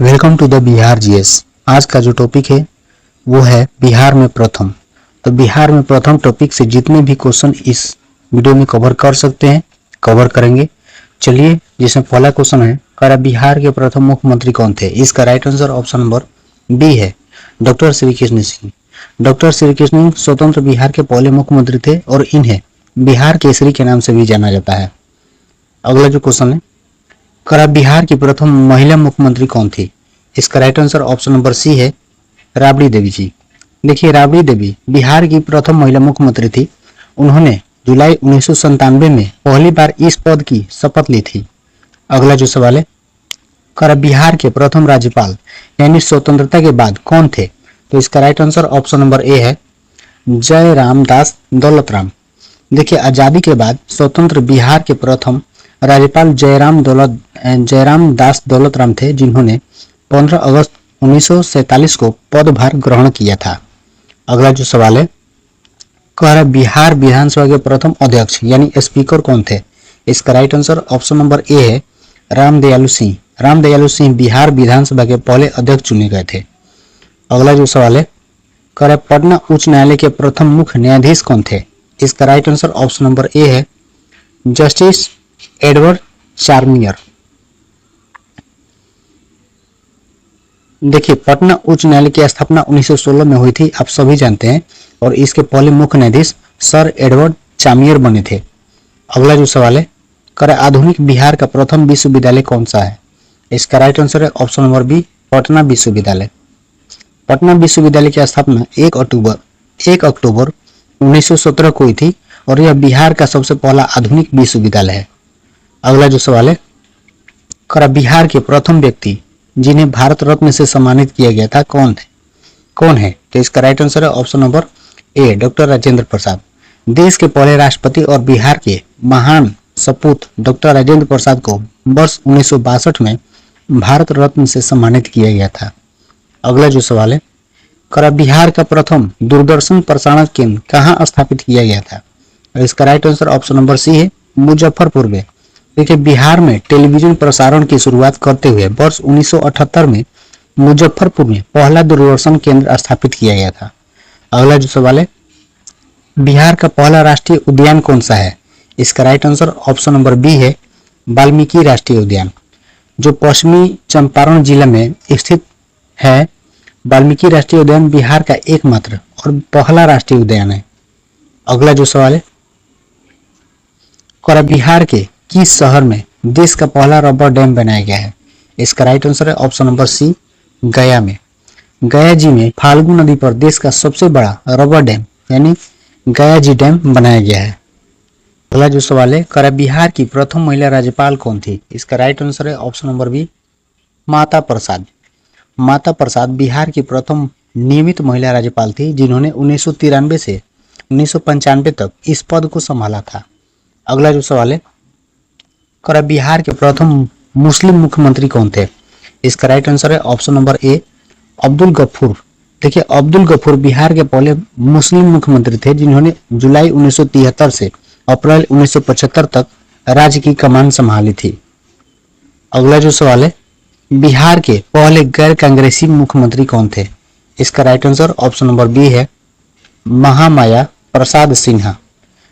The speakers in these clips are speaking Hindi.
Welcome to the Bihar GS. आज का जो टॉपिक है वो है बिहार में प्रथम। तो बिहार में प्रथम टॉपिक से जितने भी क्वेश्चन इस वीडियो में कवर कर सकते हैं कवर करेंगे। चलिए, जिसमें पहला क्वेश्चन है, करा बिहार के प्रथम मुख्यमंत्री कौन थे? इसका right answer option number B है, डॉक्टर श्री कृष्ण सिंह। डॉक्टर श्री कृष्ण स्वतंत्र बिहार के पहले मुख्यमंत्री थे और इन्हें बिहार केसरी के नाम से भी जाना जाता है। अगला जो क्वेश्चन है, करा बिहार की प्रथम महिला मुख्यमंत्री कौन थी? इसका right answer option number C है, राबड़ी देवी जी। देखिए, राबड़ी देवी बिहार की प्रथम महिला मुख्यमंत्री थी। उन्होंने जुलाई 1997 में पहली बार इस पद की शपथ ली थी। अगला जो सवाल है, करा बिहार के प्रथम राज्यपाल यानी स्वतंत्रता के बाद कौन थे? तो इसका राइट आंसर ऑप्शन नंबर ए है, जयराम दास दौलतराम। देखिए, आजादी के बाद स्वतंत्र बिहार के प्रथम राज्यपाल जयराम दास दौलतराम थे, जिन्होंने 15 अगस्त 1947 को पदभार ग्रहण किया था। अगला जो सवाल है, कह बिहार विधानसभा के प्रथम अध्यक्ष यानी स्पीकर कौन थे? इसका राइट आंसर ऑप्शन नंबर ए है, रामदयालु सिंह। रामदयालु सिंह बिहार विधानसभा के पहले अध्यक्ष चुने गए थे। अगला जो सवाल है, कह पटना उच्च न्यायालय के प्रथम मुख्य न्यायाधीश कौन थे? इसका राइट आंसर ऑप्शन नंबर ए है, जस्टिस एडवर्ड चार्मियर। देखिए, पटना उच्च न्यायालय की स्थापना 1916 में हुई थी, आप सभी जानते हैं, और इसके पहले मुख्य न्यायाधीश सर एडवर्ड चामियर बने थे। अगला जो सवाल है, कर आधुनिक बिहार का प्रथम विश्वविद्यालय कौन सा है? इसका राइट आंसर है ऑप्शन नंबर बी, पटना विश्वविद्यालय। पटना विश्वविद्यालय की स्थापना 1 अक्टूबर 1917 को हुई थी और यह बिहार का सबसे पहला आधुनिक विश्वविद्यालय है। अगला जो सवाल है, कर बिहार के प्रथम व्यक्ति जिन्हें भारत रत्न से सम्मानित किया गया था कौन है? तो इसका राइट आंसर है option number A, doctor Rajendra Prasad. देश के पहले राष्ट्रपति और बिहार के महान सपूत डॉक्टर राजेंद्र प्रसाद को वर्ष 1962 में भारत रत्न से सम्मानित किया गया था। अगला जो सवाल है, कर बिहार का प्रथम दूरदर्शन प्रसारण केंद्र कहाँ स्थापित किया गया था? इसका right answer option number C है, मुजफ्फरपुर में। देखिए, बिहार में टेलीविजन प्रसारण की शुरुआत करते हुए वर्ष 1978 में मुजफ्फरपुर में पहला दूरदर्शन केंद्र स्थापित किया गया था। अगला जो सवाल है, बिहार का पहला राष्ट्रीय उद्यान कौन सा है? इसका right answer option number B है, वाल्मीकि राष्ट्रीय उद्यान, जो पश्चिमी चंपारण जिला में स्थित है। वाल्मीकि राष्ट्रीय उद्यान बिहार का एकमात्र और पहला राष्ट्रीय उद्यान है। अगला जो सवाल है, कर बिहार के किस शहर में देश का पहला रबर डैम बनाया गया है? इसका राइट आंसर है ऑप्शन नंबर सी, गया में। गया जी में फाल्गु नदी पर देश का सबसे बड़ा रबर डैम यानी गया जी डैम बनाया गया है। अगला जो सवाल है, कर बिहार की प्रथम महिला राज्यपाल कौन थी? इसका राइट आंसर है option number B, Mata Prasad. Mata Prasad Bihar की प्रथम नियमित महिला राज्यपाल थी, जिन्होंने 1993 से 1995 तक इस पद को संभाला था। अगला जो सवाल है, कर बिहार के प्रथम मुस्लिम मुख्यमंत्री कौन थे? इसका राइट आंसर है option number A, Abdul Gafoor. देखिए, अब्दुल गफूर बिहार के पहले मुस्लिम मुख्यमंत्री थे, जिन्होंने जुलाई 1973 से अप्रैल 1975 तक राज्य की कमान संभाली थी। अगला जो सवाल है, बिहार के पहले गैर कांग्रेसी मुख्यमंत्री कौन थे? इसका right answer option number B है, महामाया प्रसाद सिन्हा।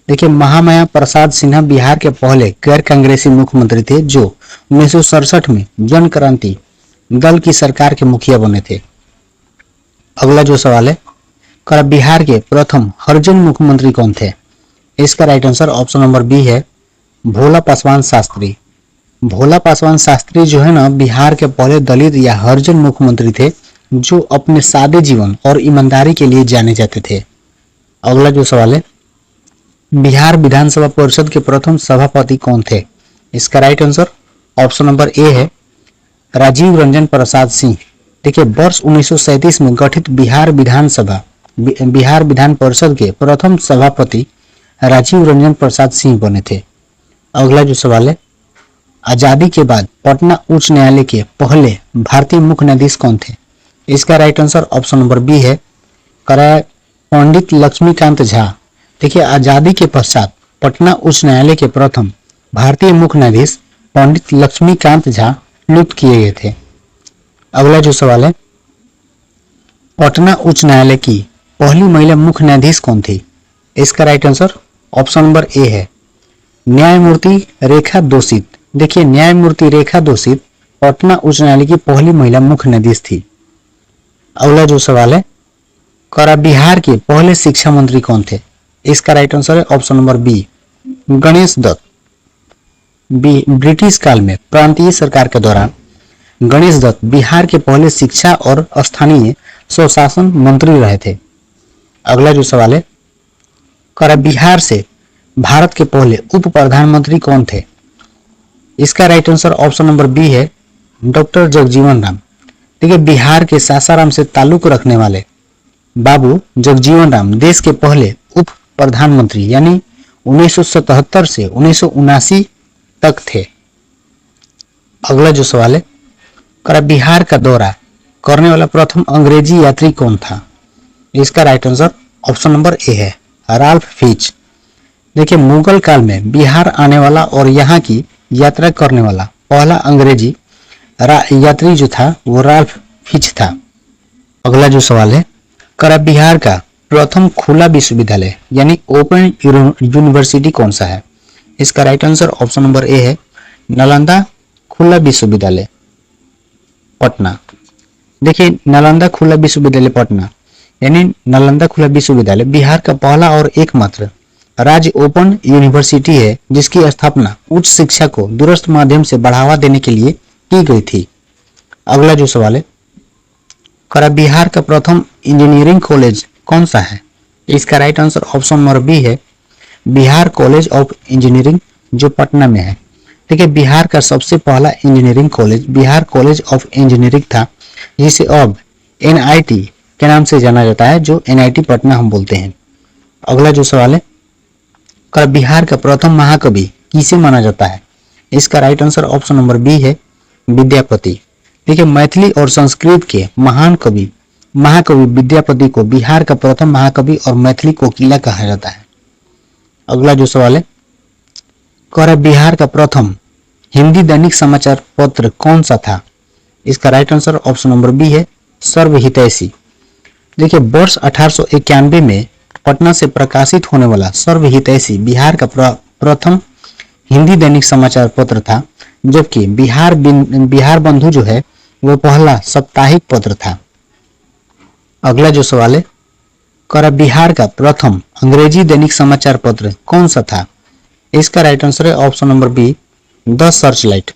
देखिए, महामाया प्रसाद सिन्हा बिहार के पहले गैर कांग्रेसी मुख्यमंत्री थे, जो 1967 में जन क्रांति दल की सरकार के मुखिया बने थे। अगला जो सवाल है, कर बिहार के प्रथम हरिजन मुख्यमंत्री कौन थे? इसका right answer option number B है, भोला पासवान शास्त्री। भोला पासवान शास्त्री जो है ना, बिहार के पहले दलित या हरिजन मुख्यमंत्री थे, जो अपने सादे जीवन और ईमानदारी के लिए जाने जाते थे। अगला जो सवाल है, बिहार विधानसभा परिषद के प्रथम सभापति कौन थे? इसका राइट आंसर ऑप्शन नंबर ए है, राजीव रंजन प्रसाद सिंह। देखिए, वर्ष 1937 में गठित बिहार विधान परिषद के प्रथम सभापति राजीव रंजन प्रसाद सिंह बने थे। अगला जो सवाल है, आजादी के बाद पटना उच्च न्यायालय के पहले भारतीय मुख्य न्यायाधीश कौन थे? इसका right answer option number B है, पंडित लक्ष्मीकांत झा। देखिए, आजादी के पश्चात पटना उच्च न्यायालय के प्रथम भारतीय मुख्य न्यायाधीश पंडित लक्ष्मीकांत झा नियुक्त किए गए थे। अगला जो सवाल है, पटना उच्च न्यायालय की पहली महिला मुख्य न्यायाधीश कौन थी? इसका राइट आंसर ऑप्शन नंबर ए है न्यायमूर्ति रेखा दोषित। देखिए न्यायमूर्ति रेखा दोषित पटना उच्च न्यायालय की पहली महिला मुख्य न्यायाधीश थी। अगला जो सवाल है, करा बिहार के पहले शिक्षा मंत्री कौन थे? इसका राइट आंसर है option number B Ganesh Dutt. British काल में प्रांतीय सरकार के दौरान गणेश दत्त बिहार के पहले शिक्षा और स्थानीय स्वशासन मंत्री रहे थे। अगला जो सवाल है, करा बिहार से भारत के पहले उप प्रधानमंत्री कौन थे? इसका right answer option number B है डॉक्टर जगजीवन राम। देखिए बिहार के सासाराम से ताल्लुक रखने वाले बाबू जगजीवन राम देश के पहले उप प्रधानमंत्री यानी 1977 से 1979 तक थे। अगला जो सवाल है, करा बिहार का दौरा करने वाला प्रथम अंग्रेजी यात्री कौन था? इसका राइट आंसर ऑप्शन नंबर ए है राल्फ फिच। देखिए मुगल काल में बिहार आने वाला और यहाँ की यात्रा करने वाला पहला अंग्रेजी यात्री जो था वो राल्फ फिच था। अगला जो सवाल है, करा बिहार का प्रथम खुला विश्वविद्यालय यानी ओपन यूनिवर्सिटी कौन सा है? इसका राइट आंसर ऑप्शन नंबर ए है नालंदा खुला विश्वविद्यालय पटना। देखिए नालंदा खुला विश्वविद्यालय पटना यानी नालंदा खुला विश्वविद्यालय बिहार का पहला और एकमात्र राज्य ओपन यूनिवर्सिटी है जिसकी स्थापना उच्च शिक्षा को दूरस्थ माध्यम से बढ़ावा देने के लिए की गई थी। अगला जो सवाल है, करा बिहार का प्रथम इंजीनियरिंग कॉलेज कौन सा है? इसका right answer option number B है बिहार कॉलेज ऑफ इंजीनियरिंग जो पटना में है। देखिए बिहार का सबसे पहला engineering college Bihar college of engineering था जिसे अब एनआईटी के नाम से जाना जाता है जो एनआईटी पटना हम बोलते हैं। अगला जो सवाल है, करा बिहार का प्रथम महाकवि किसे माना जाता है? इसका right answer option number B है विद्यापति। देखिए मैथिली और संस्कृत के महान कवि महाकवि विद्यापति को बिहार का प्रथम महाकवि और मैथिली कोकिला कहा जाता है। अगला जो सवाल है, करा बिहार का प्रथम हिंदी दैनिक समाचार पत्र कौन सा था? इसका right answer option number B है सर्वहितैषी। देखिए वर्ष 1891 में पटना से प्रकाशित होने वाला सर्वहितैषी बिहार का प्रथम हिंदी दैनिक समाचार पत्र था जबकि बिहार बंधु जो है वो पहला साप्ताहिक पत्र था। अगला जो सवाल है, करा बिहार का प्रथम अंग्रेजी दैनिक समाचार पत्र कौन सा था? इसका राइट आंसर है option number be the Searchlight.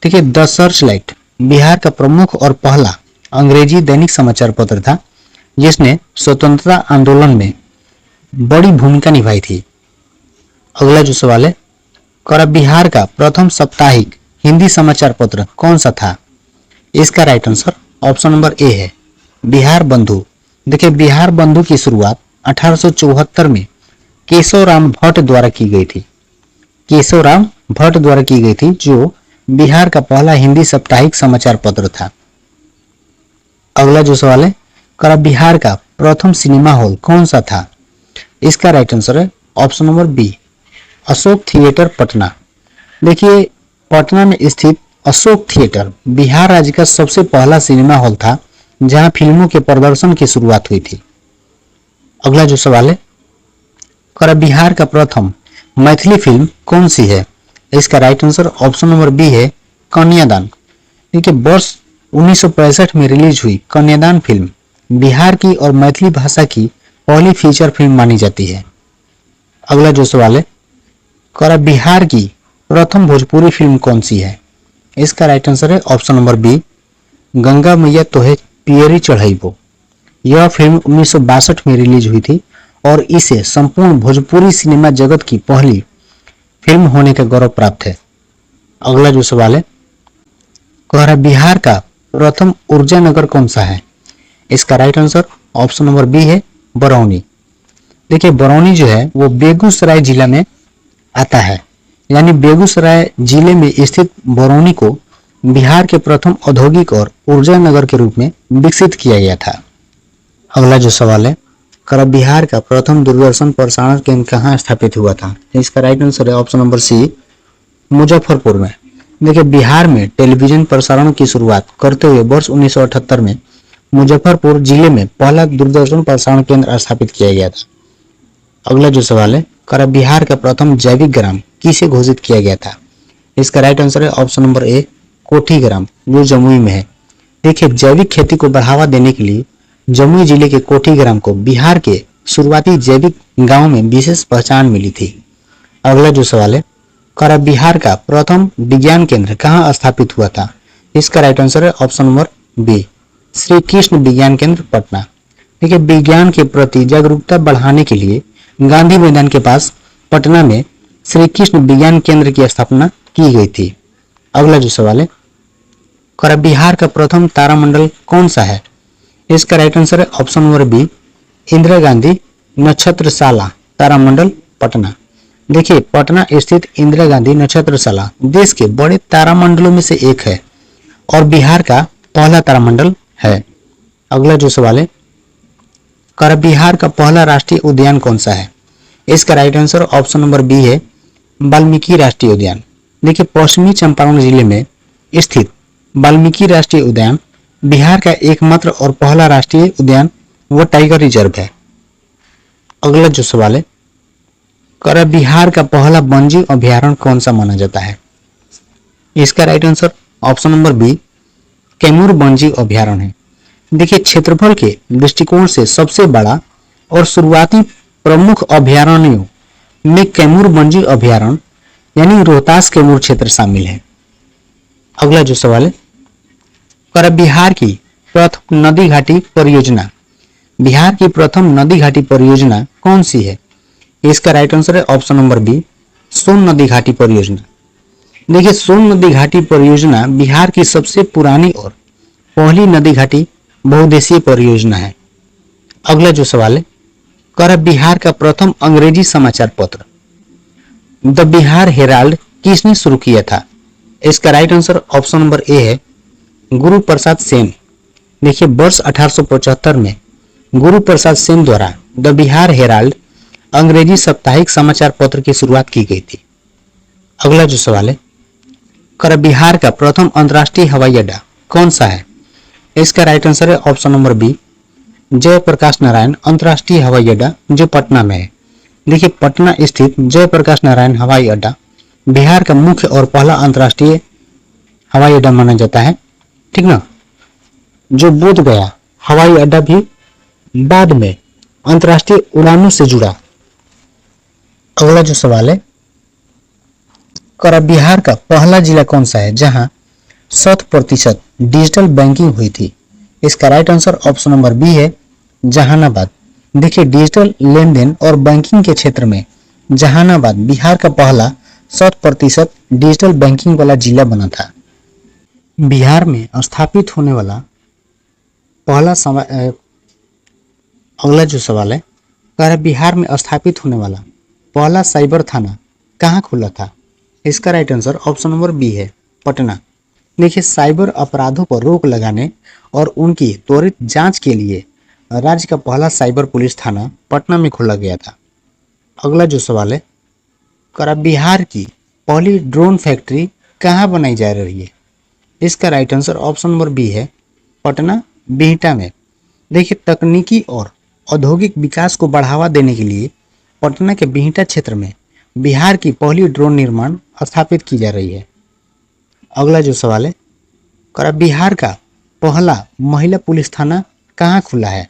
देखिए द सर्चलाइट बिहार का प्रमुख और पहला अंग्रेजी दैनिक समाचार पत्र था जिसने स्वतंत्रता आंदोलन में बड़ी भूमिका निभाई थी। अगला जो सवाल है, करा बिहार का प्रथम साप्ताहिक हिंदी समाचार पत्र कौन सा था? इसका राइट आंसर ऑप्शन नंबर ए है बिहार बंधु। देखिए बिहार बंधु की शुरुआत 1874 में केशवराम भट्ट द्वारा की गई थी। केशवराम भट्ट द्वारा की गई थी जो बिहार का पहला हिंदी साप्ताहिक समाचार पत्र था। अगला जो सवाल है, करा बिहार का प्रथम सिनेमा हॉल कौन सा था? इसका राइट आंसर है option number B Ashok theatre Patna. देखिए पटना में स्थित अशोक थिएटर बिहार राज्य का सबसे पहला सिनेमा हॉल था जहां फिल्मों के प्रदर्शन की शुरुआत हुई थी। अगला जो सवाल है, करा बिहार का प्रथम मैथिली फिल्म कौन सी है? इसका right answer option number B है कन्यादान। देखिए वर्ष 1965 में रिलीज हुई कन्यादान फिल्म बिहार की और मैथिली भाषा की पहली फीचर फिल्म मानी जाती है। अगला जो सवाल है, करा बिहार की प्रथम भोजपुरी फिल्म कौन सी है? इसका राइट आंसर है ऑप्शन नंबर बी गंगा मैया तोहे पियरी चढ़ाइबो। यह फिल्म 1962 में रिलीज हुई थी और इसे संपूर्ण भोजपुरी सिनेमा जगत की पहली फिल्म होने का गौरव प्राप्त है। अगला जो सवाल है, करा बिहार का प्रथम ऊर्जा नगर कौन सा है? इसका right answer option number B है बरौनी। देखिए बरौनी जो है वो बेगूसराय जिला में आता है यानी बेगूसराय जिले में स्थित बरौनी को बिहार के प्रथम औद्योगिक और ऊर्जा नगर के रूप में विकसित किया गया था। अगला जो सवाल है, करा बिहार का प्रथम दूरदर्शन प्रसारण केंद्र कहाँ स्थापित हुआ था? इसका राइट आंसर है ऑप्शन नंबर सी मुजफ्फरपुर में। देखिए बिहार में टेलीविजन प्रसारण की शुरुआत करते हुए वर्ष 1978 में मुजफ्फरपुर जिले में पहला दूरदर्शन प्रसारण केंद्र स्थापित किया गया था। अगला जो सवाल है, करा बिहार का प्रथम जैविक ग्राम किसे घोषित किया गया था? इसका राइट आंसर है ऑप्शन नंबर ए, कोठी ग्राम, जो जमुई में है। देखिए जैविक खेती को बढ़ावा देने के लिए जमुई जिले के कोठी ग्राम को बिहार के शुरुआती जैविक गांव में विशेष पहचान मिली थी। अगला जो सवाल है, करा बिहार का प्रथम विज्ञान केंद्र कहाँ स्थापित हुआ था? इसका राइट आंसर है option number B, Shri Krishna विज्ञान केंद्र, पटना। देखिए विज्ञान के प्रति जागरूकता बढ़ाने के लिए गांधी मैदान के पास पटना में श्री कृष्ण विज्ञान केंद्र की स्थापना की गई थी। अगला जो सवाल है, करा बिहार का प्रथम तारामंडल कौन सा है? इसका राइट आंसर है option number B, Indira Gandhi नक्षत्रशाला तारामंडल, पटना। देखिए पटना स्थित इंदिरा गांधी नक्षत्रशाला देश के बड़े तारामंडलों में से एक है और बिहार का पहला तारामंडल है। अगला जो सवाल है, करा बिहार का पहला राष्ट्रीय उद्यान कौन सा है? इसका right answer option number B है, वाल्मीकि राष्ट्रीय उद्यान। देखिए पश्चिमी चंपारण जिले में स्थित वाल्मीकि राष्ट्रीय उद्यान बिहार का एकमात्र और पहला राष्ट्रीय उद्यान व टाइगर रिजर्व है। अगला जो सवाल है, करा बिहार का पहला वन्यजीव अभयारण्य कौन सा माना जाता है? इसका right answer option number B, Kaimur वन्यजीव अभयारण्य है। देखिए क्षेत्रफल के दृष्टिकोण से सबसे बड़ा और शुरुआती प्रमुख अभयारण्यों में कैमूर वन्यजीव अभयारण्य यानी रोहतास कैमूर क्षेत्र शामिल है। अगला जो सवाल है, करा बिहार की प्रथम नदी घाटी परियोजना, बिहार की प्रथम नदी घाटी परियोजना कौन सी है? इसका राइट आंसर है ऑप्शन नंबर बी, सोन नदी घाटी परियोजना। देखिए सोन नदी घाटी परियोजना बिहार की सबसे पुरानी और पहली नदी घाटी बहुउद्देशीय परियोजना है। अगला जो सवाल है, करा बिहार का प्रथम अंग्रेजी समाचार पत्र द बिहार हेराल्ड किसने शुरू किया था? इसका राइट आंसर ऑप्शन नंबर ए है, गुरु प्रसाद सेन। देखिए वर्ष 1875 में गुरु प्रसाद सेन द्वारा द बिहार हेराल्ड अंग्रेजी साप्ताहिक समाचार पत्र की शुरुआत की गई थी। अगला जो सवाल है, करा बिहार का प्रथम अंतर्राष्ट्रीय हवाई अड्डा कौन सा है? इसका राइट आंसर है option number B, Jayaprakash Narayan अंतर्राष्ट्रीय हवाई अड्डा, जो पटना में है। देखिए पटना स्थित जयप्रकाश नारायण हवाई अड्डा बिहार का मुख्य और पहला अंतर्राष्ट्रीय हवाई अड्डा माना जाता है, ठीक ना। जो बोध गया हवाई अड्डा भी बाद में अंतर्राष्ट्रीय उड़ानों से जुड़ा। अगला जो सवाल है, करा बिहार का पहला जिला कौन सा है जहां 100% डिजिटल बैंकिंग हुई थी? इसका right answer option number B है, जहानाबाद। देखिए डिजिटल लेन देन और बैंकिंग के क्षेत्र में जहानाबाद बिहार का पहला 100% डिजिटल बैंकिंग वाला जिला बना था। बिहार में स्थापित होने वाला पहला अगला जो सवाल है, कह बिहार में स्थापित होने वाला पहला साइबर थाना कहाँ खुला था? इसका right answer option number B है, पटना। देखिए साइबर अपराधों पर रोक लगाने और उनकी त्वरित जांच के लिए राज्य का पहला साइबर पुलिस थाना पटना में खोला गया था। अगला जो सवाल है, करा बिहार की पहली ड्रोन फैक्ट्री कहाँ बनाई जा रही है? इसका right answer option number B है, पटना बिहटा में। देखिए तकनीकी और औद्योगिक विकास को बढ़ावा देने के लिए पटना के बिहटा क्षेत्र में बिहार की पहली ड्रोन निर्माण स्थापित की जा रही है। अगला जो सवाल है, करा बिहार का पहला महिला पुलिस थाना कहाँ खुला है?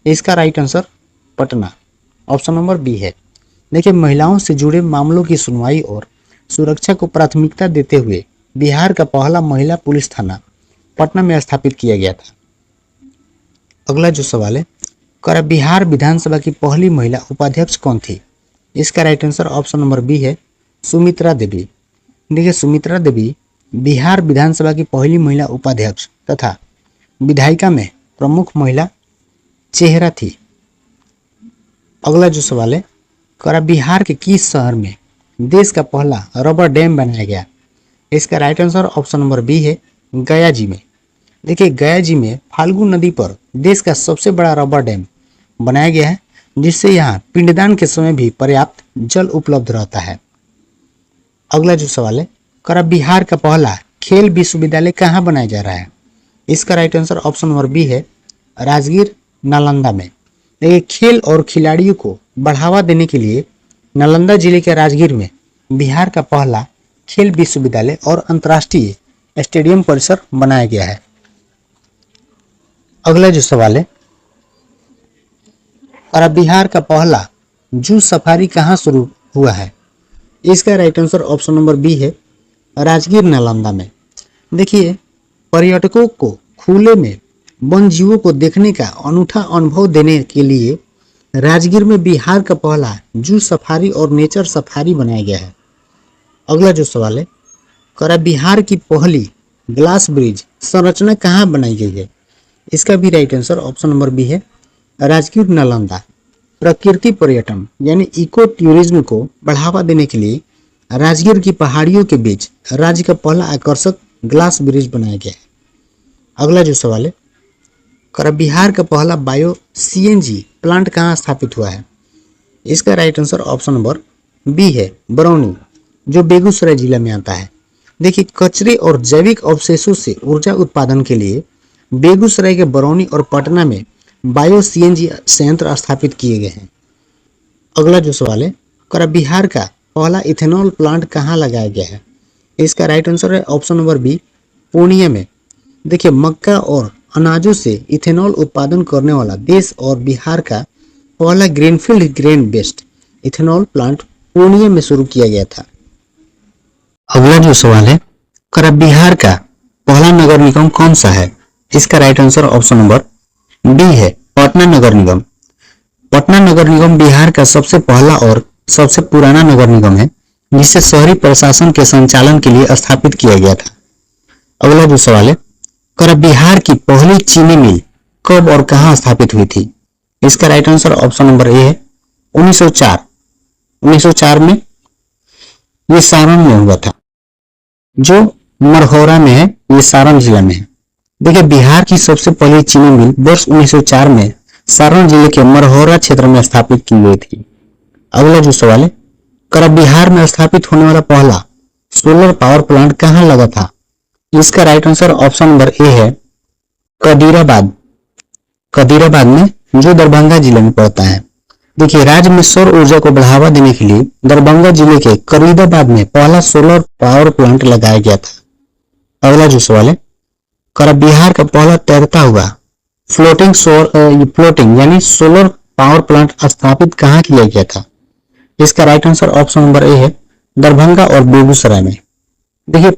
इसका right answer Patna, option number B है। देखिए महिलाओं से जुड़े मामलों की सुनवाई और सुरक्षा को प्राथमिकता देते हुए बिहार का पहला महिला पुलिस थाना पटना में स्थापित किया गया था। अगला जो सवाल है, करा बिहार विधानसभा की पहली महिला उपाध्यक्ष कौन थी? इसका right answer option number B है, सुमित्रा देवी। देखिए सुमित्रा देवी बिहार विधानसभा की पहली महिला उपाध्यक्ष तथा विधायिका में प्रमुख महिला चेहरा थी। अगला जो सवाल है, करा बिहार के किस शहर में देश का पहला रबर डैम बनाया गया? इसका right answer option number B है, गया जी में। देखिए गया जी में फाल्गु नदी पर देश का सबसे बड़ा रबर डैम बनाया गया है, जिससे यहाँ पिंडदान के समय भी पर्याप्त जल उपलब्ध रहता है। अगला जो सवाल है, कर बिहार का पहला खेल विश्वविद्यालय कहाँ बनाया जा रहा है? इसका right answer option number B है, राजगीर नालंदा में। देखिए, खेल और खिलाड़ियों को बढ़ावा देने के लिए नालंदा जिले के राजगीर में बिहार का पहला खेल विश्वविद्यालय और अंतर्राष्ट्रीय स्टेडियम परिसर बनाया गया है। अगला जो सवाल है, और बिहार का पहला जू सफारी कहाँ शुरू हुआ है? इसका right answer option number B है, राजगीर नालंदा में। देखिए, पर्यटकों को खुले में वन जीवों को देखने का अनूठा अनुभव देने के लिए राजगीर में बिहार का पहला जू सफारी और नेचर सफारी बनाया गया है। अगला जो सवाल है, करा बिहार की पहली ग्लास ब्रिज संरचना कहाँ बनाई गई है? इसका भी right answer option number B है, राजगीर नालंदा। प्रकृति पर्यटन यानी इको टूरिज्म को बढ़ावा देने के लिए राजगीर की पहाड़ियों के बीच राज्य का पहला आकर्षक ग्लास ब्रिज बनाया गया है। अगला जो सवाल है, कर बिहार का पहला बायो सीएनजी प्लांट कहाँ स्थापित हुआ है? इसका right answer option number B है, बरौनी, जो बेगूसराय जिला में आता है। देखिए, कचरे और जैविक अवशेषों से ऊर्जा उत्पादन के लिए बेगूसराय के बरौनी और पटना में बायो सीएनजी संयंत्र स्थापित किए गए हैं। अगला जो सवाल है, कर बिहार का पहला इथेनॉल प्लांट कहाँ लगाया गया है? इसका राइट आंसर है ऑप्शन नंबर बी, पूर्णिया में। देखिए, मक्का और अनाजों से इथेनॉल उत्पादन करने वाला देश और बिहार का पहला greenfield grain based ethanol plant Purnia में शुरू किया गया था। अगला जो सवाल है, कर बिहार का पहला नगर निगम कौन सा है? इसका right answer option number B है, पटना नगर निगम। पटना नगर निगम बिहार का सबसे पहला और सबसे पुराना नगर निगम है, जिसे शहरी प्रशासन के संचालन के लिए स्थापित किया गया था। अगला जो सवाल है, कर बिहार की पहली चीनी मिल कब और कहां स्थापित हुई थी? इसका राइट आंसर ऑप्शन नंबर ए है, 1904। 1904 में ये सारण में हुआ था, जो मरहौरा में है, ये सारण जिला में है। देखिए, बिहार की सबसे पहली चीनी मिल वर्ष 1904 में सारण जिले के मरहौरा क्षेत्र में स्थापित की गई थी। अगला जो सवाल है, कर बिहार में स्थापित होने वाला पहला सोलर पावर प्लांट कहाँ लगा था? इसका राइट आंसर ऑप्शन नंबर ए है, कदीराबाद। कदीराबाद में, जो दरभंगा जिले में पड़ता है। देखिए, राज्य में सौर ऊर्जा को बढ़ावा देने के लिए दरभंगा जिले के करीदाबाद में पहला सोलर पावर प्लांट लगाया गया था। अगला जो सवाल है, कर बिहार का पहला तैरता हुआ फ्लोटिंग यानी सोलर पावर प्लांट स्थापित कहाँ किया गया था? इसका राइट आंसर ऑप्शन नंबर ए है, दरभंगा और बेगूसराय में। देखिए,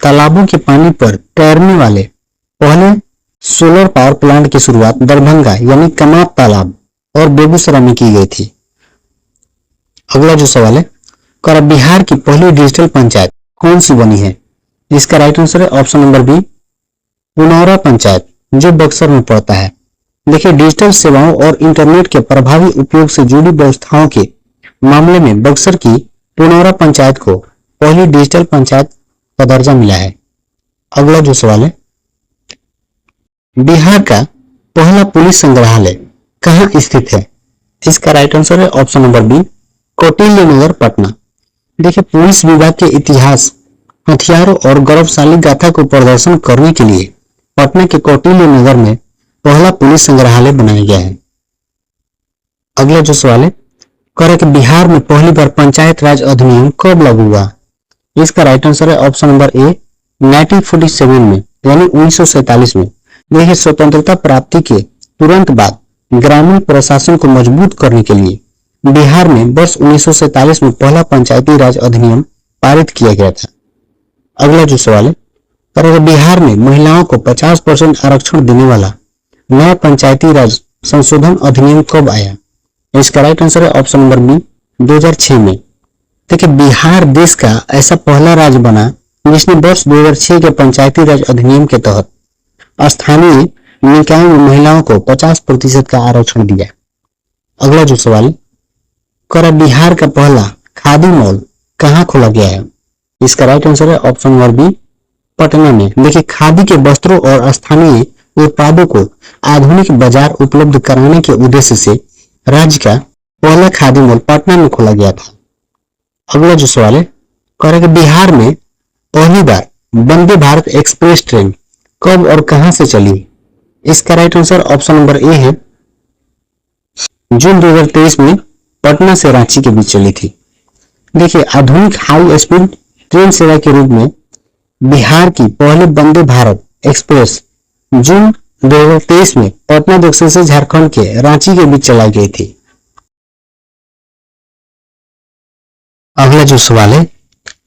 तालाबों के पानी पर तैरने वाले पहले सोलर पावर प्लांट की शुरुआत दरभंगा यानी कमात तालाब और बेगूसराय में की गई थी। अगला जो सवाल है, कर बिहार की पहली डिजिटल पंचायत कौन सी बनी है? इसका राइट आंसर है option number B, Punaura panchayat, जो बक्सर में पड़ता है। देखिए, डिजिटल सेवाओं और इंटरनेट के प्रभावी उपयोग से जुड़ी व्यवस्थाओं के मामले में बक्सर की पुनौरा पंचायत को पहली डिजिटल पंचायत का दर्जा मिला है। अगला जो सवाल है, बिहार का पहला पुलिस संग्रहालय कहाँ स्थित है? इसका राइट आंसर है ऑप्शन नंबर बी, कौटिल्य नगर, पटना। देखिए, पुलिस विभाग के इतिहास, हथियारों और गौरवशाली गाथा को प्रदर्शन करने के लिए पटना के कौटिल्य नगर में पहला पुलिस संग्रहालय बनाया गया है। अगला जो सवाल है, कर कि बिहार में पहली बार पंचायत राज अधिनियम कब लागू हुआ? इसका राइट आंसर है ऑप्शन नंबर ए, 1947 में, यानी 1947 में। देखिए, स्वतंत्रता प्राप्ति के तुरंत बाद ग्रामीण प्रशासन को मजबूत करने के लिए बिहार में वर्ष 1947 में पहला पंचायती राज अधिनियम पारित किया गया था। अगला जो सवाल है, पर बिहार में महिलाओं को 50% आरक्षण देने वाला नया पंचायती राज संशोधन अधिनियम कब आया? इसका राइट आंसर है ऑप्शन नंबर बी, 2006 में। देखिए, बिहार देश का ऐसा पहला राज्य बना जिसने वर्ष 2006 के पंचायती राज अधिनियम के तहत स्थानीय निकायों में महिलाओं को 50% का आरक्षण दिया। अगला जो सवाल, कर बिहार का पहला खादी मॉल कहाँ खोला गया है? इसका राइट आंसर है ऑप्शन नंबर बी, पटना में। देखिए, खादी के वस्त्रों और स्थानीय उत्पादों को आधुनिक बाजार उपलब्ध कराने के उद्देश्य से राज्य का पहला खादी मॉल पटना में खोला गया था। अगला जो सवाल है, कर बिहार में पहली बार वंदे भारत एक्सप्रेस ट्रेन कब और कहां से चली? इसका राइट आंसर ऑप्शन नंबर ए है, जून 2023 में पटना से रांची के बीच चली थी। देखिए, आधुनिक हाई स्पीड ट्रेन सेवा के रूप में बिहार की पहले वंदे भारत एक्सप्रेस जून 2023 में पटना जंक्शन से झारखंड के रांची के बीच चलाई गई थी। अगला जो सवाल है,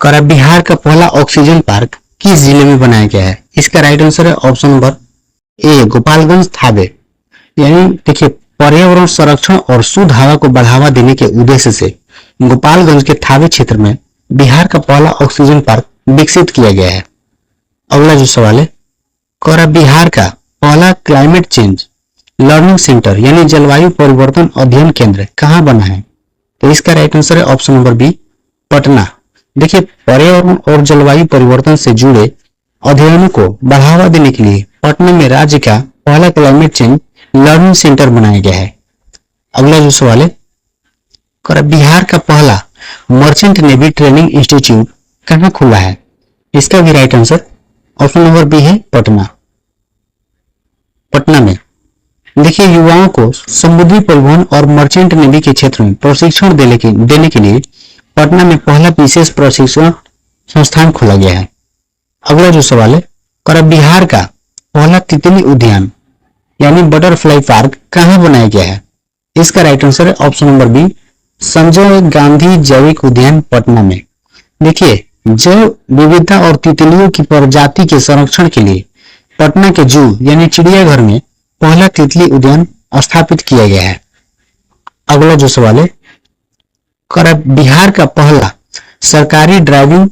करा बिहार का पहला ऑक्सीजन पार्क किस जिले में बनाया गया है? इसका राइट आंसर है ऑप्शन नंबर ए, गोपालगंज थावे। यानी देखिए, पर्यावरण संरक्षण और शुद्ध हवा को बढ़ावा देने के उद्देश्य से गोपालगंज के थावे क्षेत्र में बिहार का पहला ऑक्सीजन पार्क विकसित किया गया है। अगला जो सवाल है, करा बिहार का पहला क्लाइमेट चेंज लर्निंग सेंटर यानी जलवायु परिवर्तन अध्ययन केंद्र कहां बना है? तो इसका राइट आंसर है ऑप्शन नंबर बी, पटना। देखिए, पर्यावरण और जलवायु परिवर्तन से जुड़े अध्ययनों को बढ़ावा देने के लिए पटना में राज्य का पहला क्लाइमेट चेंज लर्निंग सेंटर बनाया गया है। अगला जो सवाल है, बिहार का पहला मर्चेंट नेवी ट्रेनिंग इंस्टीट्यूट कहां खुला है? इसका भी right answer option number B है, पटना। पटना में देखिए, युवाओं को समुद्री परिवहन और मर्चेंट नेवी के क्षेत्र में प्रशिक्षण देने के लिए पटना में पहला विशेष प्रशिक्षण संस्थान खोला गया है। अगला जो सवाल है, बिहार का पहला तितली उद्यान यानी बटरफ्लाई पार्क कहां बनाया गया है? इसका राइट आंसर है option number B, Sanjay Gandhi जैविक उद्यान, पटना में। देखिए, जैव विविधता और तितलियों की प्रजाति के संरक्षण के लिए पटना के जू यानी चिड़ियाघर में पहला तितली उद्यान स्थापित किया गया है। अगला जो सवाल है, बिहार का पहला सरकारी ड्राइविंग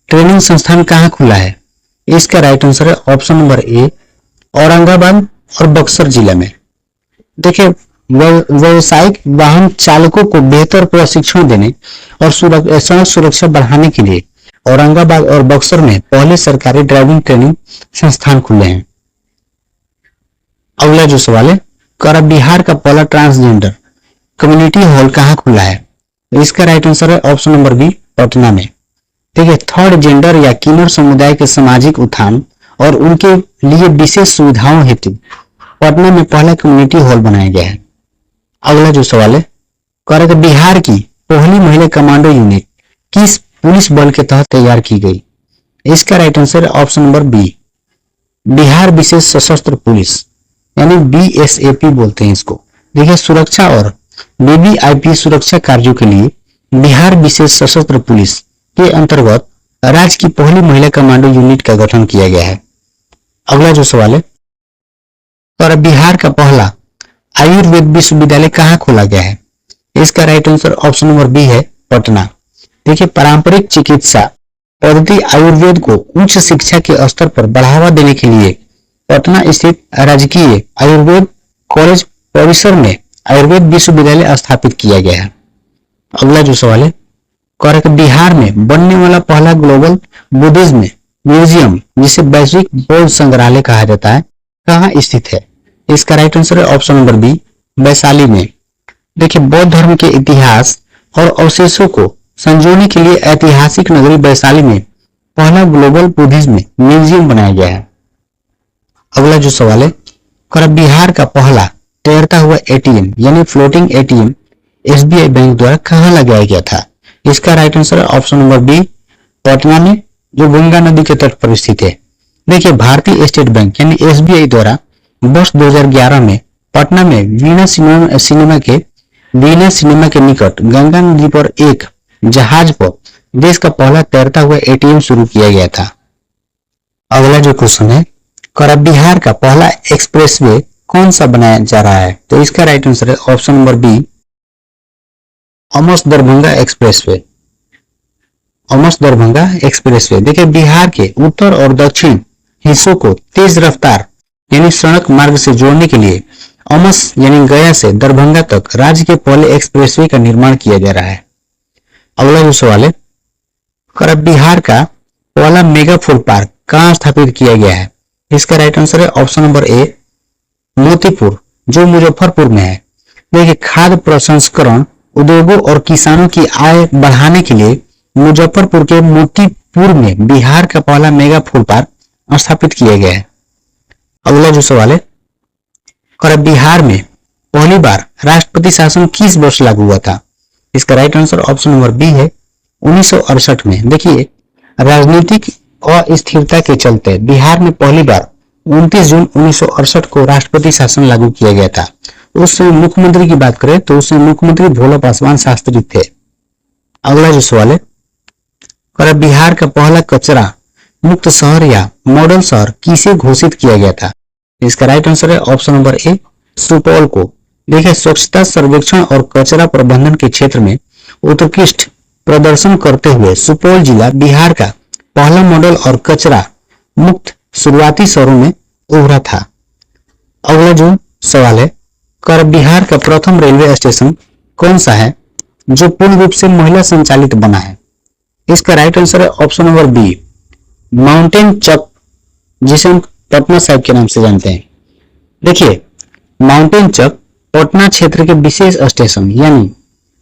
ट्रेनिंग संस्थान कहां खुला है? इसका राइट आंसर है ऑप्शन नंबर ए, औरंगाबाद और बक्सर जिला में। देखिए, व्यावसायिक वाहन चालकों को बेहतर प्रशिक्षण देने और सड़क सुरक्षा बढ़ाने के लिए औरंगाबाद और बक्सर में पहले सरकारी ड्राइविंग ट्रेनिंग संस्थान खुले हैं। अगला जो सवाल है, बिहार का पहला ट्रांसजेंडर कम्युनिटी हॉल कहां खुला है? इसका राइट आंसर है ऑप्शन नंबर बी, पटना में। देखिए, थर्ड जेंडर या किन्नर समुदाय के सामाजिक उत्थान और उनके लिए विशेष सुविधाओं हेतु पटना में पहला कम्युनिटी हॉल बनाया गया है। अगला जो सवाल है, बिहार की पहली महिला कमांडो यूनिट किस पुलिस बल के तहत तैयार की गई? इसका राइट आंसर है ऑप्शन नंबर बी, बिहार विशेष सशस्त्र पुलिस यानी बीएसएपी बोलते हैं इसको। देखिए, सुरक्षा और वीवीआईपी सुरक्षा कार्यों के लिए बिहार विशेष सशस्त्र पुलिस के अंतर्गत राज्य की पहली महिला कमांडो यूनिट का गठन किया गया है। अगला जो सवाल है, बिहार का पहला आयुर्वेद विश्वविद्यालय कहां खोला गया है? इसका right answer option number B है, पटना। देखिए, पारंपरिक चिकित्सा पद्धति आयुर्वेद को उच्च शिक्षा के स्तर पर बढ़ावा देने के लिए पटना स्थित राजकीय आयुर्वेद कॉलेज परिसर में आयुर्वेद विश्वविद्यालय स्थापित किया गया है। अगला जो सवाल है, बिहार में बनने वाला पहला ग्लोबल बुद्धिज्म म्यूजियम जिसे वैश्विक बौद्ध संग्रहालय कहा जाता है कहां स्थित है? इसका राइट आंसर है ऑप्शन नंबर बी, वैशाली में। देखिए, बौद्ध धर्म के इतिहास और अवशेषों को संजोने के लिए ऐतिहासिक नगरी वैशाली में पहला ग्लोबल बुद्धिज्म म्यूजियम बनाया गया है। अगला जो सवाल है, बिहार का पहला तैरता हुआ एटीएम यानी फ्लोटिंग एटीएम एसबीआई बैंक द्वारा कहां लगाया गया था? इसका राइट आंसर है ऑप्शन नंबर बी, पटना में, जो गंगा नदी के तट पर स्थित है। देखिए, भारतीय स्टेट बैंक यानी एसबीआई द्वारा वर्ष 2011 में पटना में वीना सिनेमा के निकट गंगा नदी पर एक जहाज पर देश का पहला तैरता हुआ एटीएम शुरू किया गया था। अगला जो क्वेश्चन है, बिहार का पहला एक्सप्रेसवे कौन सा बनाया जा रहा है? तो इसका राइट आंसर है option number B, Amas Darbhanga expressway. Amas Darbhanga expressway. देखिए, बिहार के उत्तर और दक्षिण हिस्सों को तेज रफ्तार यानी सड़क मार्ग से जोड़ने के लिए अमस यानी गया से दरभंगा तक राज्य के पहले एक्सप्रेसवे का निर्माण किया जा रहा है। अगला जो सवाल है, बिहार का पहला मेगा फूड पार्क कहां स्थापित किया गया है? इसका राइट आंसर है ऑप्शन नंबर ए, मोतीपुर, जो मुजफ्फरपुर में है। देखिए, खाद्य प्रसंस्करण उद्योगों और किसानों की आय बढ़ाने के लिए मुजफ्फरपुर के पूर्व में बिहार का पहला मेगा फूड पार्क स्थापित किया गया है। अगला जो सवाल है, और बिहार में पहली बार राष्ट्रपति शासन किस वर्ष लागू हुआ था? इसका right answer option number B है 1968 में। देखिए, राजनीतिक अस्थिरता के चलते बिहार में पहली बार 29 जून 1968 को राष्ट्रपति शासन लागू किया गया था। उस समय मुख्यमंत्री की बात करें तो उस समय मुख्यमंत्री भोला पासवान शास्त्री थे। अगला जो सवाल है, और बिहार का पहला कचरा मुक्त शहर या मॉडल शहर किसे घोषित किया गया था? इसका राइट आंसर है ऑप्शन नंबर ए सुपौल को। देखिए, स्वच्छता सर्वेक्षण और कचरा प्रबंधन के क्षेत्र में उत्कृष्ट प्रदर्शन करते हुए सुपौल जिला बिहार का पहला मॉडल और कचरा मुक्त शुरुआती शहरों में उभरा था। अगला जो सवाल है, कर बिहार का प्रथम रेलवे स्टेशन कौन सा है जो पूर्ण रूप से महिला संचालित बना है? इसका राइट आंसर है ऑप्शन नंबर बी माउंटेन चक, जिसे हम पटना साहिब के नाम से जानते हैं। देखिए, माउंटेन चक पटना क्षेत्र के विशेष स्टेशन यानी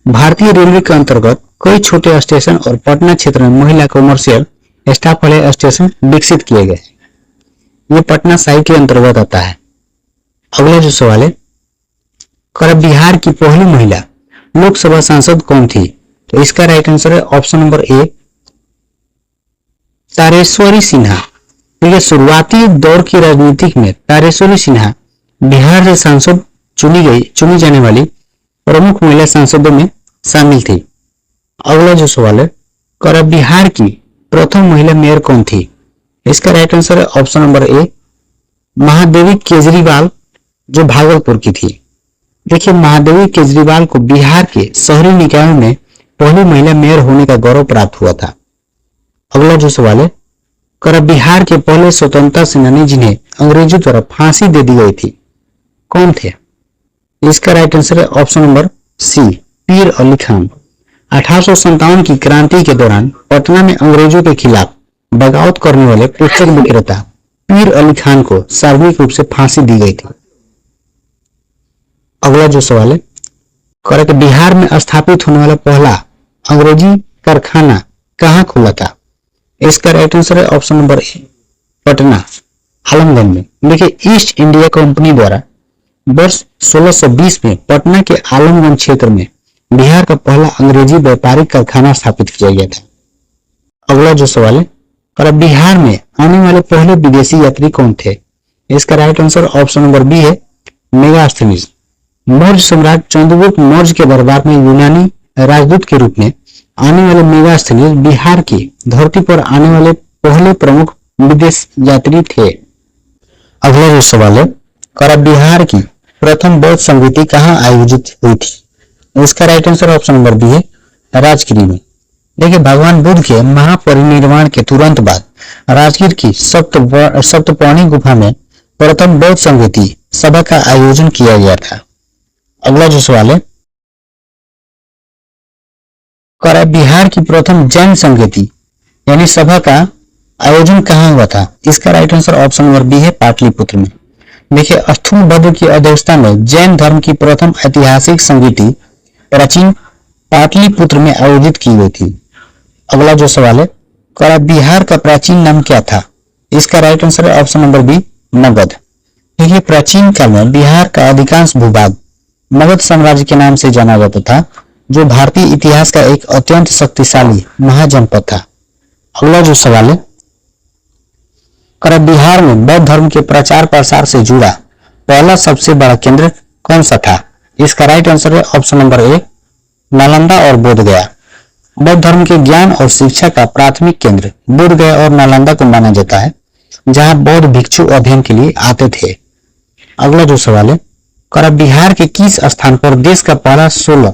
भारतीय रेलवे के अंतर्गत कई छोटे स्टेशन और पटना क्षेत्र में महिला कमर्शियल स्टाफ वाले स्टेशन विकसित किए गए। ये पटना साहिब के अंतर्गत आता है। अगला जो सवाल है, कर बिहार की पहली महिला लोकसभा सांसद कौन थी? तो इसका राइट आंसर है ऑप्शन नंबर ए तारेश्वरी सिन्हा। देखिए, शुरुआती दौर की राजनीति में तारेश्वरी सिन्हा बिहार से सांसद चुनी जाने वाली प्रमुख महिला सांसदों में शामिल थी। अगला जो सवाल है, कर बिहार की प्रथम महिला मेयर कौन थी? इसका राइट आंसर है ऑप्शन नंबर ए महादेवी केजरीवाल, जो भागलपुर की थी। देखिए, महादेवी केजरीवाल को बिहार के शहरी निकायों में पहली महिला मेयर होने का गौरव प्राप्त हुआ था। अगला जो सवाल है, कर बिहार के पहले स्वतंत्रता सेनानी जिन्हें अंग्रेजों द्वारा फांसी दे दी गई थी कौन थे? इसका राइट आंसर है ऑप्शन नंबर सी पीर अली खान। 1857 की क्रांति के दौरान पटना में अंग्रेजों के खिलाफ बगावत करने वाले पुस्तक विक्रेता पीर अली खान को सार्वजनिक रूप से फांसी दी गई थी। अगला जो सवाल है, कर बिहार में स्थापित होने वाला पहला अंग्रेजी कारखाना कहाँ खुला था? इसका राइट आंसर है ऑप्शन नंबर ए पटना आलमगंज में। देखिए, ईस्ट इंडिया कंपनी द्वारा वर्ष 1620 में पटना के आलमगंज क्षेत्र में बिहार का पहला अंग्रेजी व्यापारिक कारखाना स्थापित किया गया था। अगला जो सवाल है, और बिहार में आने वाले पहले विदेशी यात्री कौन थे? इसका right answer option number B है मेगास्थनीज। मौर्य सम्राट चंद्रगुप्त मौर्य के दरबार में यूनानी राजदूत के रूप में आने वाले मेगास्थनीज बिहार की धरती पर आने वाले पहले प्रमुख विदेश यात्री थे। अगला जो सवाल है, और बिहार की प्रथम बौद्ध संगीति कहाँ आयोजित हुई थी? इसका right answer option number B है राजगीर में। देखिए, भगवान बुद्ध के महापरिनिर्वाण के तुरंत बाद राजगीर की सप्तपर्णी गुफा में प्रथम बौद्ध संगीति सभा का आयोजन किया गया था। अगला जो सवाल है, कर बिहार की प्रथम जैन संगीति यानी सभा का आयोजन कहाँ हुआ था? इसका right answer option number B है पाटलिपुत्र में। देखिए, स्थूलभद्र की अध्यक्षता में जैन धर्म की प्रथम ऐतिहासिक संगीति प्राचीन पाटलिपुत्र में आयोजित की गई थी। अगला जो सवाल है, कर बिहार का प्राचीन नाम क्या था? इसका राइट आंसर है ऑप्शन नंबर बी मगध। देखिए, प्राचीन काल में बिहार का अधिकांश भूभाग मगध साम्राज्य के नाम से जाना जाता था, जो भारतीय इतिहास का एक अत्यंत शक्तिशाली महाजनपद था। अगला जो सवाल है, कर बिहार में बौद्ध धर्म के प्रचार प्रसार से जुड़ा पहला सबसे बड़ा केंद्र कौन सा था? इसका राइट आंसर है ऑप्शन नंबर ए नालंदा और बोधगया। बौद्ध धर्म के ज्ञान और शिक्षा का प्राथमिक केंद्र बोधगया और नालंदा को माना जाता है, जहां बौद्ध भिक्षु अध्ययन के लिए आते थे। अगला जो सवाल है, कर बिहार के किस स्थान पर देश का पहला सोलर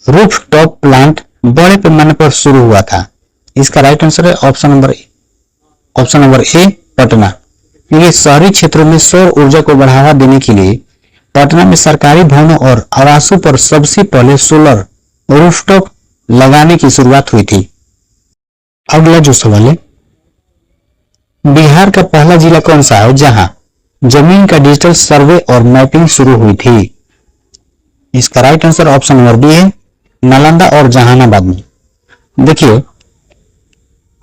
रूफटॉप प्लांट बड़े पैमाने पर शुरू हुआ था? इसका राइट आंसर है ऑप्शन नंबर ए पटना। ये शहरी क्षेत्रों में सौर ऊर्जा को बढ़ावा देने के लिए पटना में सरकारी भवनों और आवासों पर सबसे पहले सोलर रूफटॉप लगाने की शुरुआत हुई थी। अगला जो सवाल है, बिहार का पहला जिला कौन सा है जहां जमीन का डिजिटल सर्वे और मैपिंग शुरू हुई थी? इसका right answer option number B है नालंदा और जहानाबाद में। देखिए,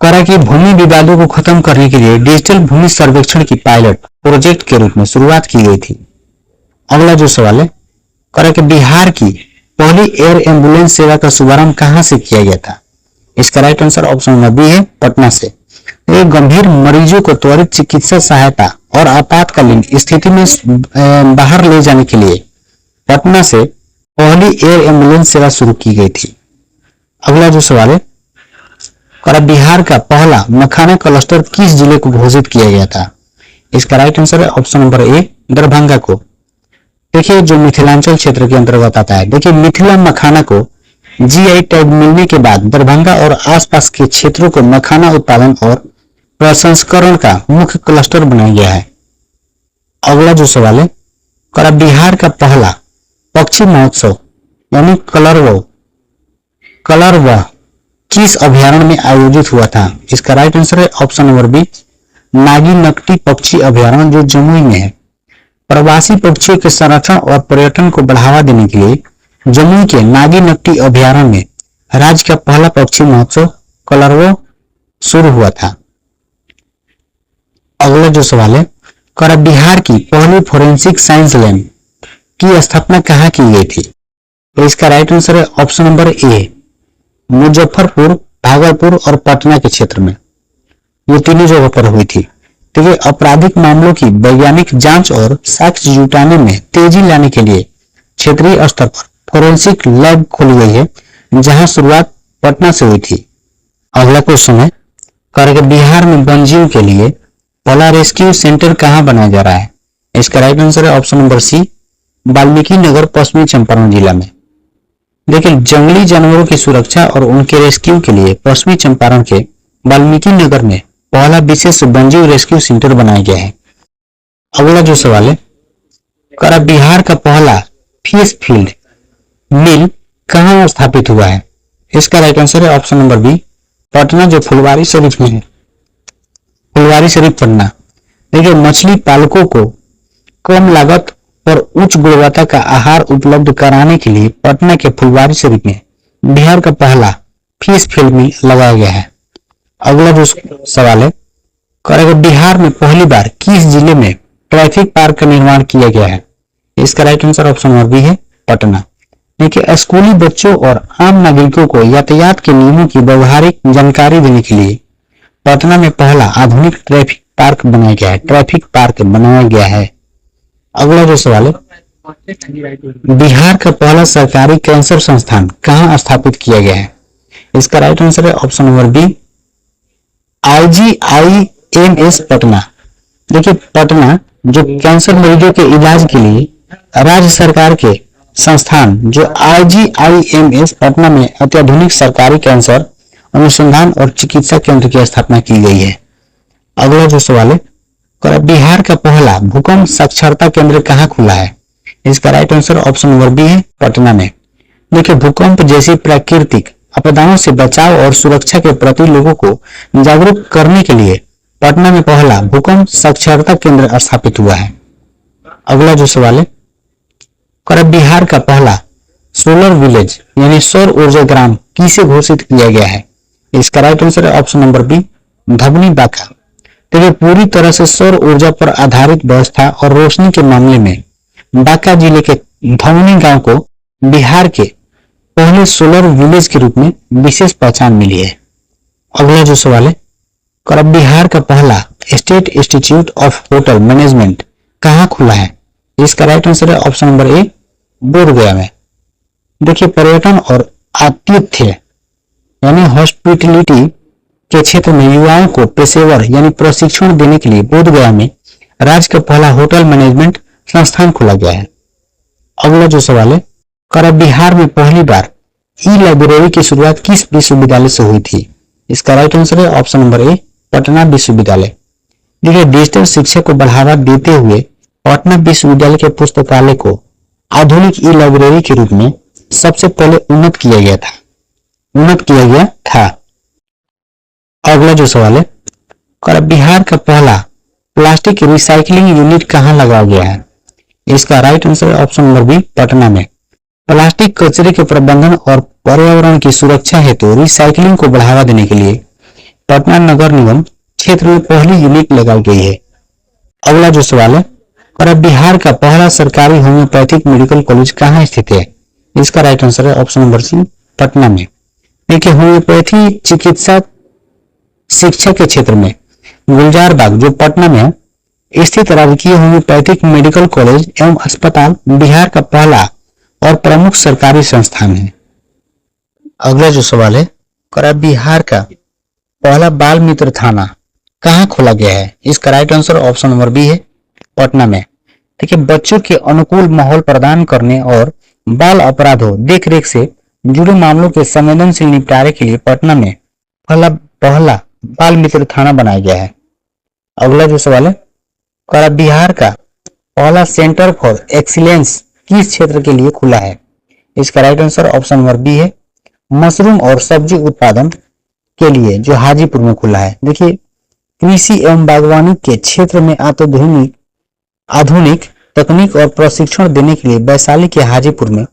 करा कि भूमि विवादों को खत्म करने के लिए डिजिटल भूमि सर्वेक्षण की पायलट प्रोजेक्ट के रूप में शुरुआत की गई थी। अगला जो सवाल है, करा कि बिहार की पहली एयर एम्बुलेंस सेवा का शुभारंभ कहां से किया गया था? इसका right answer option number B है, पटना से। एक गंभीर मरीजों को त्वरित चिकित्सा सहायता और आपातकालीन स्थिति में बाहर ले जाने के लिए पटना से पहली एयर एम्बुलेंस सेवा शुरू की गई थी। अगला जो सवाल है, बिहार का पहला मखाना क्लस्टर किस जिले को घोषित किया गया था? इसका राइट आंसर है ऑप्शन नंबर ए, दरभंगा को। देखिए जो मिथिलांचल क्षेत्र के अंतर्गत आता है, देखिए मिथिला मखाना को जीआई टैग मिलने के बाद दरभंगा और आसपास के क्षेत्रों को मखाना उत्पादन और प्रसंस्करण का मुख्य क्लस्टर बनाया गया है। अगला जो सवाल है, बिहार का पहला पक्षी महोत्सव यानी कलरव किस अभयारण्य में आयोजित हुआ था? इसका राइट आंसर है option number B, Nagi Nakti पक्षी अभयारण्य जो जमुई में है। प्रवासी पक्षियों के संरक्षण और पर्यटन को बढ़ावा देने के लिए जमुई के नागी नकटी अभयारण्य में राज्य का पहला पक्षी महोत्सव कलरव शुरू हुआ था। अगला जो सवाल है, बिहार की पहली फोरेंसिक साइंस लैब की स्थापना कहां की गई थी? तो इसका राइट आंसर है ऑप्शन नंबर ए, मुजफ्फरपुर, भागलपुर और पटना के क्षेत्र में। ये तीनों जगह पर हुई थी। ठीक है, आपराधिक मामलों की वैज्ञानिक जांच और साक्ष्य जुटाने में तेजी लाने के लिए क्षेत्रीय स्तर पर फोरेंसिक लैब खोली गई है, जहां शुरुआत पटना से हुई थी। अगला क्वेश्चन है, बिहार में वन्यजीव के लिए पहला रेस्क्यू सेंटर कहां बनाया जा रहा है? इसका राइट आंसर है ऑप्शन नंबर सी, वाल्मीकि नगर, पश्चिमी चंपारण जिला में। देखिए जंगली जानवरों की सुरक्षा और उनके रेस्क्यू के लिए पश्चिमी चंपारण के वाल्मीकि नगर में पहला विशेष वन्यजीव रेस्क्यू सेंटर बनाया गया है। अगला जो सवाल है, बिहार का पहला फिश फील्ड मिल कहां स्थापित हुआ है? इसका राइट आंसर है ऑप्शन नंबर बी, पटना जो फुलवारी शरीफ में है, फुलवारी शरीफ पटना। देखिए मछली पालकों को कम लागत और उच्च गुणवत्ता का आहार उपलब्ध कराने के लिए पटना के फुलवारी शरीफ में बिहार का पहला फिश फील्ड मिल लगाया गया है। अगला जो सवाल है, बिहार में पहली बार किस जिले में ट्रैफिक पार्क का निर्माण किया गया है? इसका right answer option number B है, पटना। देखिए स्कूली बच्चों और आम नागरिकों को यातायात के नियमों की व्यवहारिक जानकारी देने के लिए पटना में पहला आधुनिक ट्रैफिक पार्क बनाया गया है, ट्रैफिक पार्क बनाया गया है। अगला जो सवाल है, बिहार का पहला सरकारी कैंसर संस्थान कहां स्थापित किया गया है? इसका राइट आंसर है option number B, IGIMS Patna. देखिए पटना जो कैंसर मरीजों के इलाज के लिए राज्य सरकार के संस्थान जो IGIMS पटना में अत्याधुनिक सरकारी कैंसर अनुसंधान और चिकित्सा केंद्र की स्थापना की गई है। अगला जो सवाल है, बिहार का पहला भूकंप साक्षरता केंद्र कहां खुला है? इसका right answer option number B है, पटना में। देखिए भूकंप जैसी प्राकृतिक आपदाओं से बचाव और सुरक्षा के प्रति लोगों को जागरूक करने के लिए पटना में पहला भूकंप साक्षरता केंद्र स्थापित हुआ है। अगला जो सवाल है, बिहार का पहला सोलर विलेज यानी सौर ऊर्जा ग्राम किसे घोषित किया गया है? इसका राइट आंसर है ऑप्शन नंबर बी, धबनी बांका। देखिए पूरी तरह से सौर ऊर्जा पर आधारित व्यवस्था और रोशनी के मामले में बांका जिले के धवनी गांव को बिहार के पहले सोलर विलेज के रूप में विशेष पहचान मिली है। अगला जो सवाल है, बिहार का पहला state institute of hotel management कहां खुला है? इसका राइट आंसर है ऑप्शन नंबर ए, बोधगया में। देखिए पर्यटन और आतिथ्य यानी हॉस्पिटलिटी के क्षेत्र में युवाओं को पेशेवर यानी प्रशिक्षण देने के लिए बोधगया में राज्य का पहला होटल मैनेजमेंट संस्थान खोला गया है। अगला जो सवाल है, बिहार में पहली बार ई लाइब्रेरी की शुरुआत किस विश्वविद्यालय से हुई थी? इसका राइट आंसर है ऑप्शन नंबर ए, पटना विश्वविद्यालय। देखिए डिजिटल शिक्षा को बढ़ावा देते हुए पटना विश्वविद्यालय के पुस्तकालय को आधुनिक ई लाइब्रेरी के रूप में सबसे पहले उन्नत किया गया था। अगला जो सवाल है, बिहार का पहला प्लास्टिक रिसाइकलिंग यूनिट कहां लगाया गया है? इसका राइट आंसर है ऑप्शन नंबर बी, पटना में। प्लास्टिक कचरे के प्रबंधन और पर्यावरण की सुरक्षा हेतु रिसाइकलिंग को बढ़ावा देने के लिए पटना नगर निगम क्षेत्र में पहली यूनिट लगाई गई है। अगला जो सवाल है, और अब बिहार का पहला सरकारी होम्योपैथिक मेडिकल कॉलेज कहाँ स्थित है? इसका राइट आंसर है ऑप्शन नंबर सी, पटना में। देखिए, होम्योपैथी चिकित्सा शिक्षा के क्षेत्र में गुलजार बाग जो पटना में है स्थित राजकीय होम्योपैथिक मेडिकल कॉलेज एवं अस्पताल बिहार का पहला और प्रमुख सरकारी संस्थान है। अगला जो सवाल है, और बिहार का पहला बाल मित्र थाना कहाँ खोला गया है? इसका right answer option number B है, पटना में। देखिए, बच्चों के अनुकूल माहौल प्रदान करने और बाल अपराधों देखरेख से जुड़े मामलों के संवेदनशील निपटारे के लिए पटना में पहला बाल मित्र थाना बनाया गया है। अगला जो सवाल है, और बिहार का पहला सेंटर फॉर एक्सीलेंस किस क्षेत्र के लिए खुला है? इसका right answer option number B है, मशरूम और सब्जी उत्पादन के लिए, जो हाजीपुर में खुला है। देखिए, कृषि एवं बागवानी के क्षेत्र में आधुनिक तकनीक और प्रशिक्षण देने के लिए वैशाली के हाजीपुर में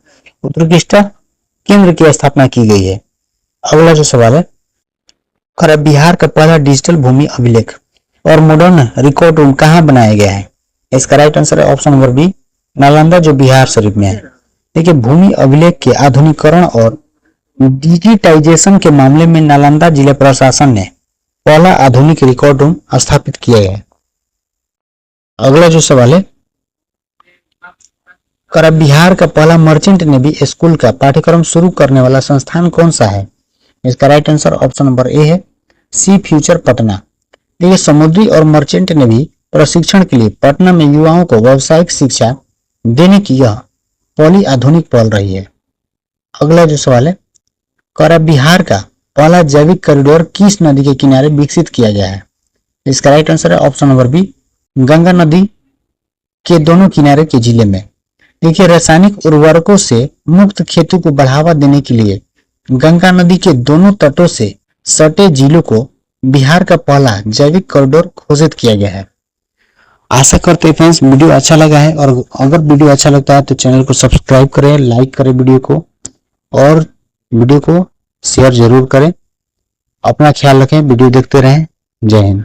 उत्कृष्ट केंद्र की स्थापना की गई है। अगला जो सवाल है, और बिहार का पहला डिजिटल भूमि अभिलेख और मॉडर्न रिकॉर्ड रूम कहाँ बनाया गया है? इसका राइट आंसर है ऑप्शन नंबर बी, नालंदा जो बिहार शरीफ में है। देखिए, भूमि अभिलेख के आधुनिकीकरण और डिजिटाइजेशन के मामले में नालंदा जिला प्रशासन ने पहला आधुनिक रिकॉर्ड रूम स्थापित किया है। अगला जो सवाल है, और बिहार का पहला मर्चेंट नेवी स्कूल का पाठ्यक्रम शुरू करने वाला संस्थान कौन सा है? इसका राइट आंसर ऑप्शन नंबर ए है, सी फ्यूचर पटना। देखिए, समुद्री और मर्चेंट नेवी प्रशिक्षण के लिए पटना में युवाओं को व्यावसायिक शिक्षा देने की यह पहली आधुनिक पहल रही है। अगला जो सवाल है, और बिहार का पहला जैविक कॉरिडोर किस नदी के किनारे विकसित किया गया है? इसका राइट आंसर है ऑप्शन नंबर बी, गंगा नदी के दोनों किनारे के जिले में। देखिए, रासायनिक उर्वरकों से मुक्त खेती को बढ़ावा देने के लिए गंगा नदी के दोनों तटों से सटे जिलों को बिहार का पहला जैविक कॉरिडोर घोषित किया गया है। आशा करते हैं फ्रेंड्स वीडियो अच्छा लगा है, और अगर वीडियो अच्छा लगता है तो चैनल को सब्सक्राइब करें, लाइक करें वीडियो को, और वीडियो को शेयर जरूर करें। अपना ख्याल रखें, वीडियो देखते रहें। जय हिंद।